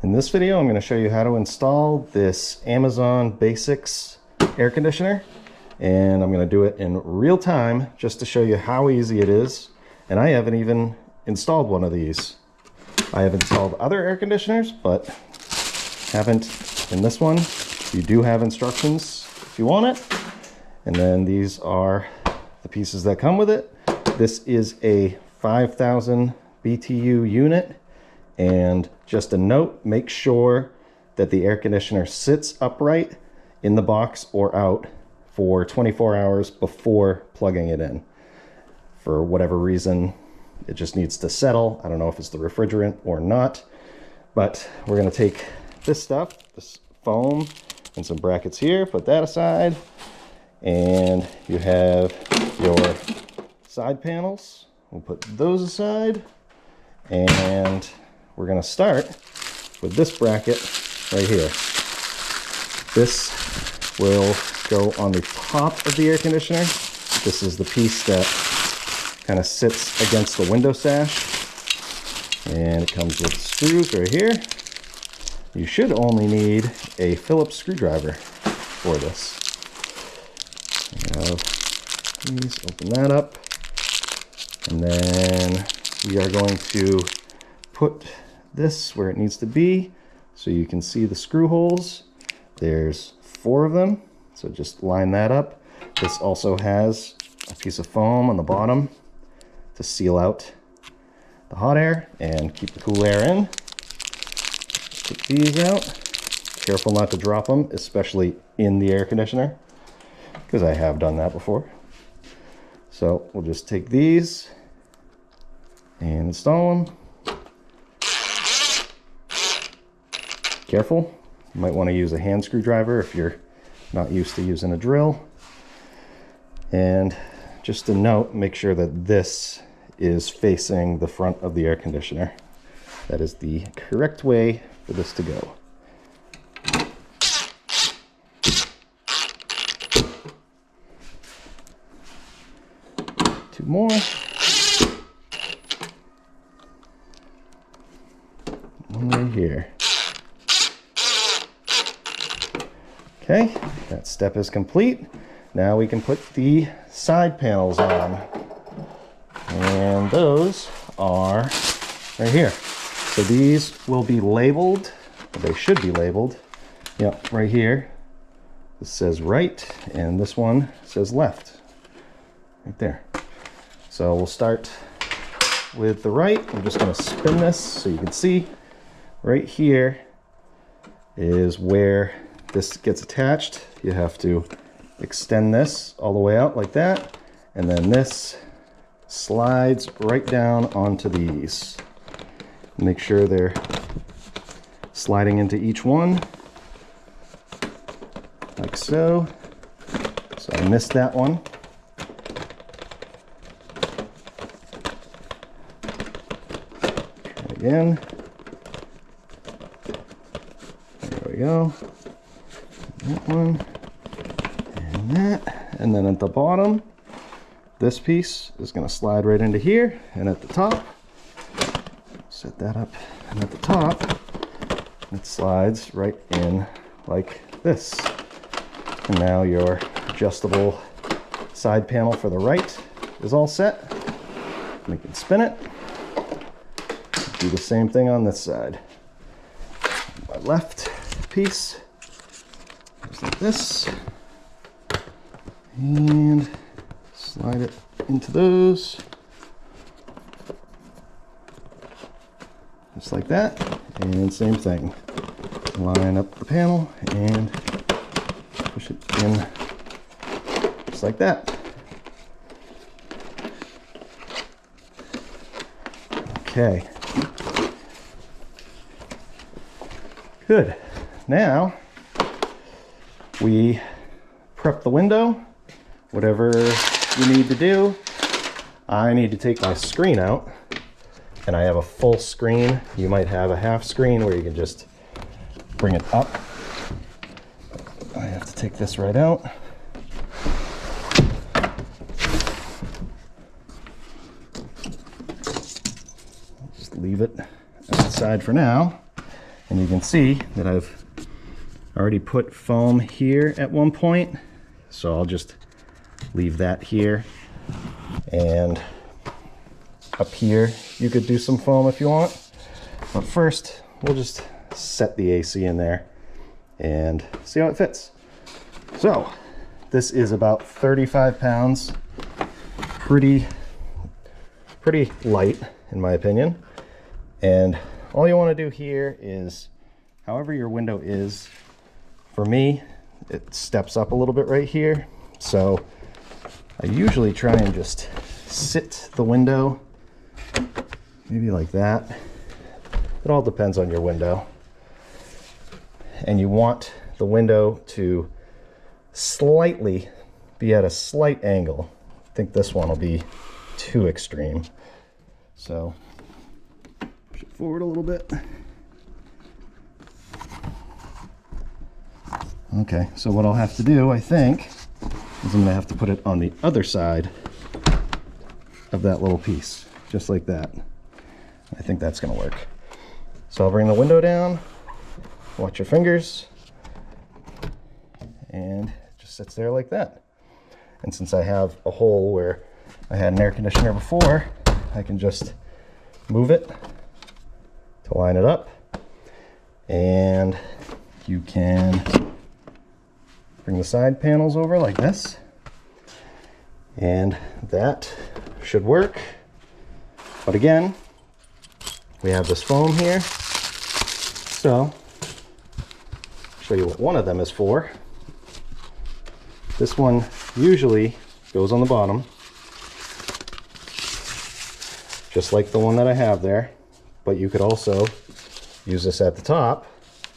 In this video, I'm going to show you how to install this Amazon Basics air conditioner, and I'm going to do it in real time just to show you how easy it is. And I haven't even installed one of these. I have installed other air conditioners, but haven't in this one. You do have instructions if you want it. And then these are the pieces that come with it. This is a 5,000 BTU unit. And just a note, make sure that the air conditioner sits upright in the box or out for 24 hours before plugging it in. For whatever reason, it just needs to settle. I don't know if it's the refrigerant or not, but we're going to take this stuff, this foam and some brackets here, put that aside, and you have your side panels. We'll put those aside, and we're going to start with this bracket right here. This will go on the top of the air conditioner. This is the piece that kind of sits against the window sash, and it comes with screws right here. You should only need a Phillips screwdriver for this. Please open that up, and then we are going to put this where it needs to be so you can see the screw holes. There's 4 of them, so just line that up. This also has a piece of foam on the bottom to seal out the hot air and keep the cool air in. Take these out. Careful not to drop them, especially in the air conditioner, because I have done that before. So we'll just take these and install them. Careful, you might want to use a hand screwdriver if you're not used to using a drill. And just a note, make sure that this is facing the front of the air conditioner. That is the correct way for this to go. 2 more. 1 right here. Okay, that step is complete. Now we can put the side panels on. And those are right here. So these will be labeled, they should be labeled. Yep, right here. This says right, and this one says left. Right there. So we'll start with the right. I'm just going to spin this so you can see. Right here is where this gets attached. You have to extend this all the way out like that, and then this slides right down onto these. Make sure they're sliding into each one like so. So I missed that one. Try again. There we go. That one and that, and then at the bottom this piece is going to slide right into here, and at the top, set that up, and at the top it slides right in like this. And now your adjustable side panel for the right is all set. We can spin it. Do the same thing on this side. My left piece goes like this, and slide it into those, just like that. And same thing, line up the panel and push it in just like that. Okay, good. Now we prep the window, whatever you need to do. I need to take my screen out, and I have a full screen. You might have a half screen where you can just bring it up. I have to take this right out. Just leave it outside for now. And you can see that I've already put foam here at one point, so I'll just leave that here. And up here you could do some foam if you want, but first we'll just set the AC in there and see how it fits. So this is about 35 pounds, pretty light in my opinion. And all you want to do here is, however your window is, for me it steps up a little bit right here, so I usually try and just sit the window maybe like that. It all depends on your window. And you want the window to slightly be at a slight angle. I think this one will be too extreme. So push it forward a little bit. Okay, so what I'll have to do, I think, is I'm going to have to put it on the other side of that little piece, just like that. I think that's going to work. So I'll bring the window down, watch your fingers, and it just sits there like that. And since I have a hole where I had an air conditioner before, I can just move it to line it up, and you can bring the side panels over like this, and that should work. But again, we have this foam here, so I'll show you what one of them is for. This one usually goes on the bottom, just like the one that I have there, but you could also use this at the top,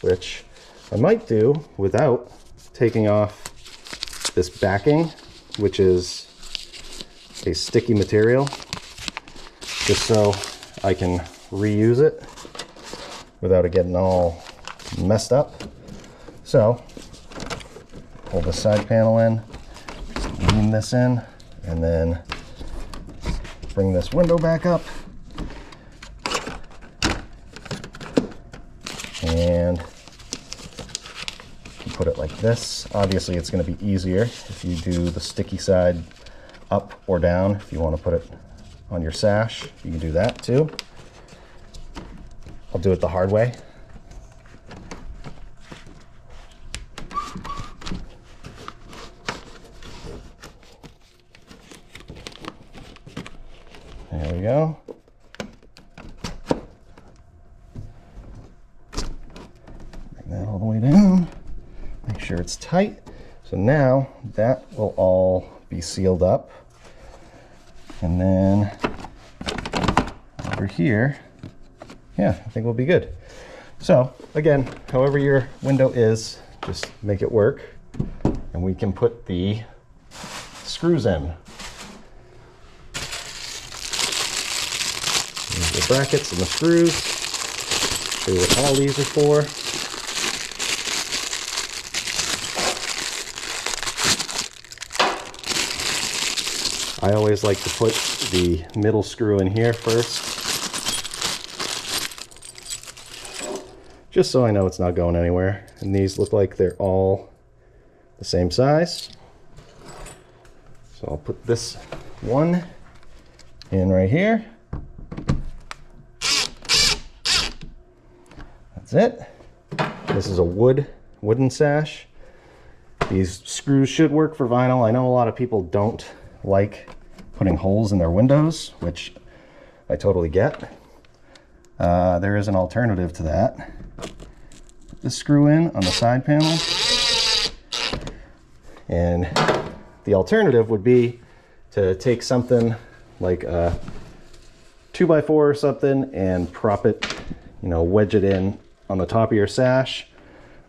which I might do without taking off this backing, which is a sticky material, just so I can reuse it without it getting all messed up. So hold the side panel in, lean this in, and then bring this window back up, and put it like this. Obviously it's going to be easier if you do the sticky side up or down. If you want to put it on your sash, you can do that too. I'll do it the hard way. There we go. Bring that all the way down. Make sure it's tight. So now that will all be sealed up. And then over here, yeah, I think we'll be good. So again, however your window is, just make it work. And we can put the screws in. Here's the brackets and the screws. Show you what all these are for. I always like to put the middle screw in here first, just so I know it's not going anywhere. And these look like they're all the same size. So I'll put this one in right here. That's it. This is a wooden sash. These screws should work for vinyl. I know a lot of people don't like putting holes in their windows, which I totally get. There is an alternative to that. Put this screw in on the side panel, and the alternative would be to take something like a 2x4 or something and prop it, you know, wedge it in on the top of your sash,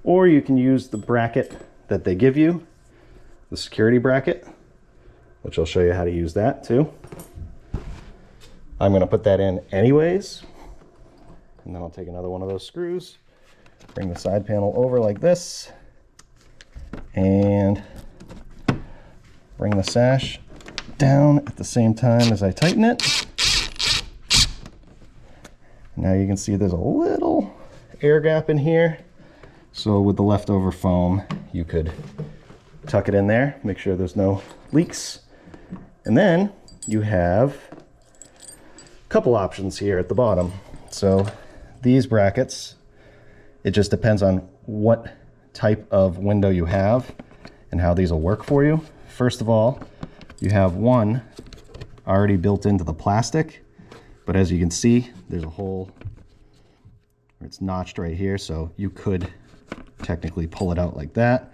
or you can use the bracket that they give you, the security bracket, which I'll show you how to use that too. I'm going to put that in anyways, and then I'll take another one of those screws, bring the side panel over like this, and bring the sash down at the same time as I tighten it. Now you can see there's a little air gap in here. So with the leftover foam, you could tuck it in there, make sure there's no leaks. And then you have a couple options here at the bottom. So these brackets, it just depends on what type of window you have and how these will work for you. First of all, you have one already built into the plastic, but as you can see, there's a hole where it's notched right here, so you could technically pull it out like that.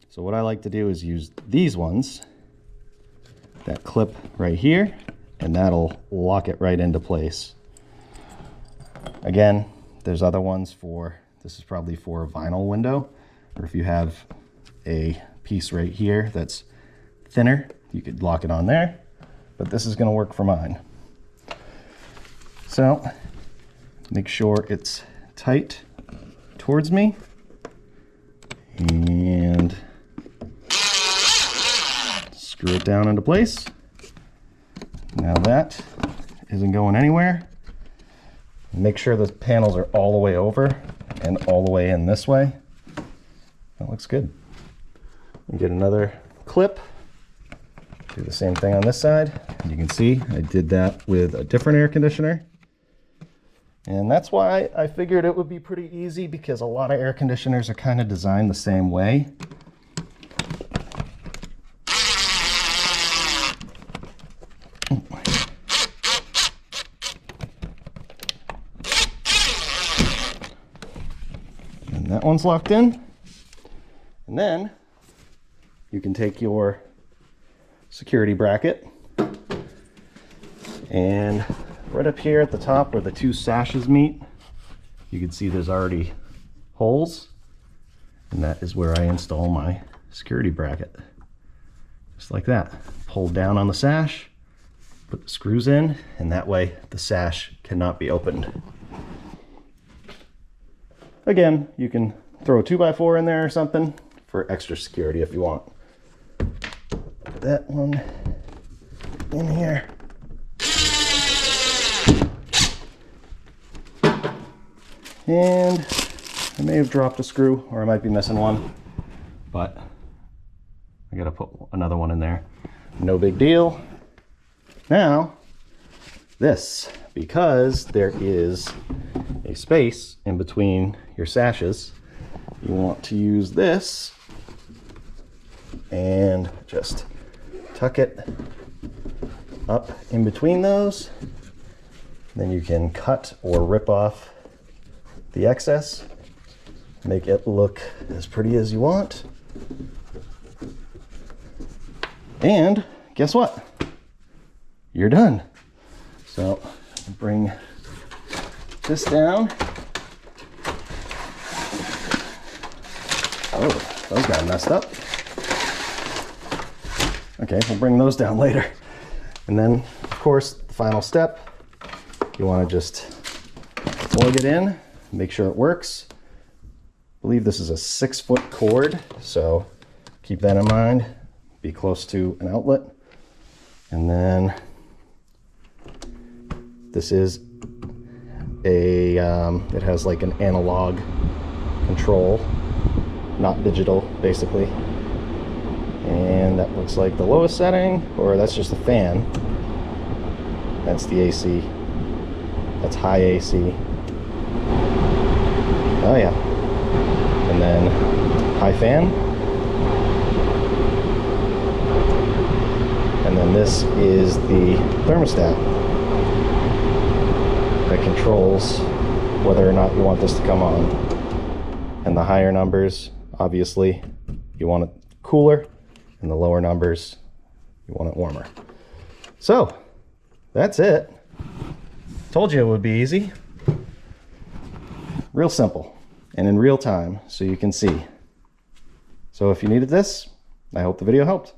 So what I like to do is use these ones that clip right here, and that'll lock it right into place. Again, there's other ones for, this is probably for a vinyl window, or if you have a piece right here that's thinner, you could lock it on there, but this is going to work for mine. So make sure it's tight towards me, and screw it down into place. Now that isn't going anywhere. Make sure the panels are all the way over and all the way in this way. That looks good. And get another clip. Do the same thing on this side. And you can see I did that with a different air conditioner. And that's why I figured it would be pretty easy, because a lot of air conditioners are kind of designed the same way. And that one's locked in. And then you can take your security bracket, and right up here at the top where the two sashes meet, you can see there's already holes, and that is where I install my security bracket. Just like that. Pull down on the sash, put the screws in, and that way the sash cannot be opened. Again, you can throw a 2x4 in there or something for extra security if you want. Put that one in here. And I may have dropped a screw, or I might be missing one, but I gotta put another one in there. No big deal. Now, this, because there is a space in between your sashes, you want to use this and just tuck it up in between those. Then you can cut or rip off the excess, make it look as pretty as you want. And guess what? You're done. So bring this down. Oh, those got messed up. Okay, we'll bring those down later. And then, of course, the final step, you want to just plug it in, make sure it works. I believe this is a 6-foot cord, so keep that in mind. Be close to an outlet. And then this is a, it has like an analog control, not digital, basically. And that looks like the lowest setting, or that's just a fan. That's the AC. That's high AC. Oh yeah. And then high fan. And then this is the thermostat that controls whether or not you want this to come on. And the higher numbers, obviously, you want it cooler, and the lower numbers, you want it warmer. So, that's it. Told you it would be easy. Real simple, and in real time, so you can see. So if you needed this, I hope the video helped.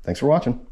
Thanks for watching.